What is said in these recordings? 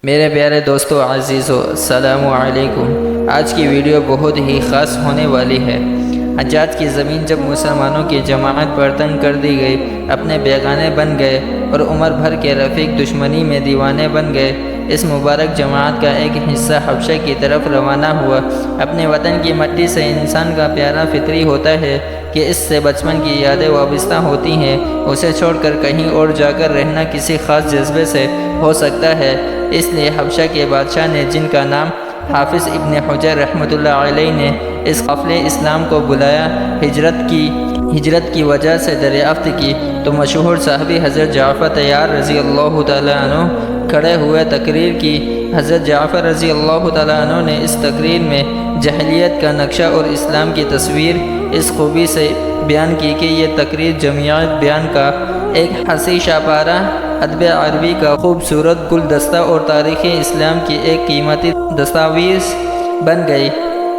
میرے پیارے دوستو عزیزو السلام علیکم۔ آج کی ویڈیو بہت ہی خاص ہونے والی ہے۔ حجاز کی زمین جب مسلمانوں کی جماعت پر تنگ کر دی گئی، اپنے بیگانے بن گئے اور عمر بھر کے رفیق دشمنی میں دیوانے بن گئے، اس مبارک جماعت کا ایک حصہ حبشہ کی طرف روانہ ہوا۔ اپنے وطن کی مٹی سے انسان کا پیارا فطری ہوتا ہے کہ اس سے بچپن کی یادیں وابستہ ہوتی ہیں۔ اسے چھوڑ کر کہیں اور جا کر رہنا کسی خاص جذبے سے ہو سکتا ہے۔ اس لیے حبشہ کے بادشاہ نے، جن کا نام حافظ ابن حجر رحمۃ اللہ علیہ نے، اس قافلے اسلام کو بلایا۔ ہجرت کی وجہ سے دریافت کی تو مشہور صحابی حضرت جعفر طیار رضی اللہ تعالیٰ عنہ کھڑے ہوئے تقریر کی۔ حضرت جعفر رضی اللہ تعالیٰ عنہ نے اس تقریر میں جاہلیت کا نقشہ اور اسلام کی تصویر اس خوبی سے بیان کی کہ یہ تقریر جمعیت بیان کا ایک حسیسہ پارہ، ادب عربی کا خوبصورت گلدستہ اور تاریخ اسلام کی ایک قیمتی دستاویز بن گئی۔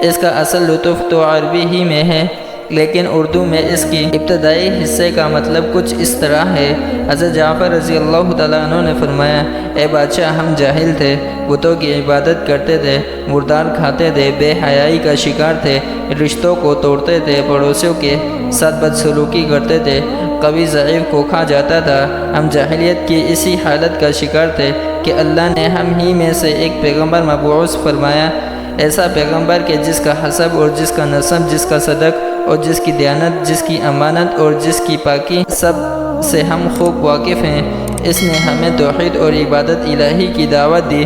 اس کا اصل لطف تو عربی ہی میں ہے، لیکن اردو میں اس کی ابتدائی حصے کا مطلب کچھ اس طرح ہے۔ حضرت جعفر رضی اللہ تعالیٰ عنہ نے فرمایا، اے بادشاہ، ہم جاہل تھے، بتوں کی عبادت کرتے تھے، مردار کھاتے تھے، بے حیائی کا شکار تھے، رشتوں کو توڑتے تھے، پڑوسیوں کے ساتھ بدسلوکی کرتے تھے، قوی ضعیف کو کھا جاتا تھا۔ ہم جاہلیت کی اسی حالت کا شکار تھے کہ اللہ نے ہم ہی میں سے ایک پیغمبر مبعوث فرمایا، ایسا پیغمبر کہ جس کا حسب اور جس کا نسب، جس کا صدق اور جس کی دیانت، جس کی امانت اور جس کی پاکی، سب سے ہم خوب واقف ہیں۔ اس نے ہمیں توحید اور عبادت الہی کی دعوت دی۔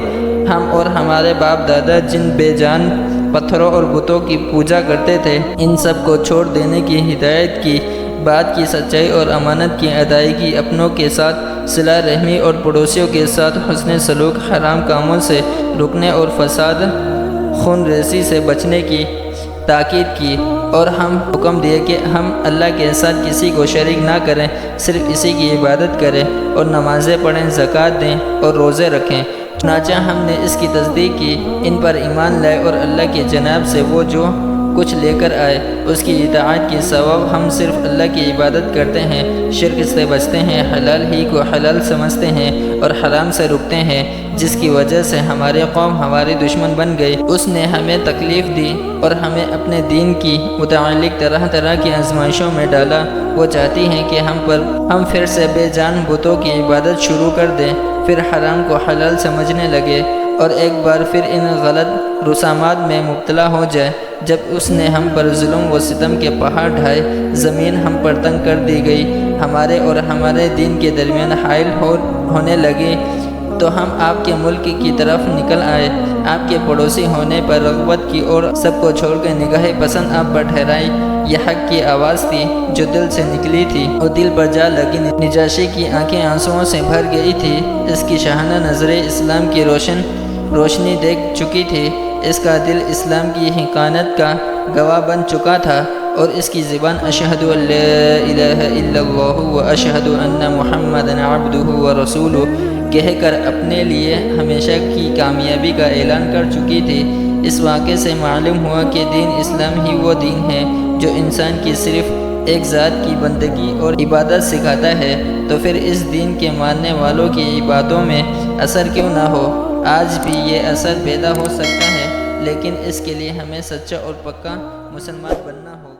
ہم اور ہمارے باپ دادا جن بے جان پتھروں اور بتوں کی پوجا کرتے تھے، ان سب کو چھوڑ دینے کی ہدایت کی۔ بات کی سچائی اور امانت کی ادائیگی، اپنوں کے ساتھ صلہ رحمی اور پڑوسیوں کے ساتھ حسن سلوک، حرام کاموں سے رکنے اور فساد خون ریزی سے بچنے کی تاکید کی، اور ہم حکم دیے کہ ہم اللہ کے ساتھ کسی کو شریک نہ کریں، صرف اسی کی عبادت کریں اور نمازیں پڑھیں، زکوٰۃ دیں اور روزے رکھیں۔ چنانچہ ہم نے اس کی تصدیق کی، ان پر ایمان لائے اور اللہ کی جانب سے وہ جو کچھ لے کر آئے اس کی اطاعت کی سبب ہم صرف اللہ کی عبادت کرتے ہیں، شرک سے بچتے ہیں، حلال ہی کو حلال سمجھتے ہیں اور حرام سے رکتے ہیں۔ جس کی وجہ سے ہماری قوم ہماری دشمن بن گئی، اس نے ہمیں تکلیف دی اور ہمیں اپنے دین کی متعلق طرح طرح کی آزمائشوں میں ڈالا۔ وہ چاہتی ہیں کہ ہم پھر سے بے جان بتوں کی عبادت شروع کر دیں، پھر حرام کو حلال سمجھنے لگے اور ایک بار پھر ان غلط رسومات میں مبتلا ہو جائے۔ جب اس نے ہم پر ظلم و ستم کے پہاڑ ڈھائے، زمین ہم پر تنگ کر دی گئی، ہمارے اور ہمارے دین کے درمیان حائل ہونے لگی، تو ہم آپ کے ملک کی طرف نکل آئے۔ آپ کے پڑوسی ہونے پر رغبت کی اور سب کو چھوڑ کے نگاہ پسند آپ پر ٹھہرائی۔ یہ حق کی آواز تھی جو دل سے نکلی تھی اور دل پر جا لگی۔ نجاشی کی آنکھیں آنسوؤں سے بھر گئی تھی، اس کی شاہانہ نظریں اسلام کی روشنی دیکھ چکی تھی، اس کا دل اسلام کی حقانیت کا گواہ بن چکا تھا، اور اس کی زبان اشہد ان لا الہ الا اللہ و اشہد ان محمدا عبدہ و رسولہ کہہ کر اپنے لیے ہمیشہ کی کامیابی کا اعلان کر چکی تھی۔ اس واقعے سے معلوم ہوا کہ دین اسلام ہی وہ دین ہے جو انسان کی صرف ایک ذات کی بندگی اور عبادت سکھاتا ہے، تو پھر اس دین کے ماننے والوں کی عبادتوں میں اثر کیوں نہ ہو؟ آج بھی یہ اثر پیدا ہو سکتا ہے، لیکن اس کے لیے ہمیں سچا اور پکا مسلمان بننا ہوگا۔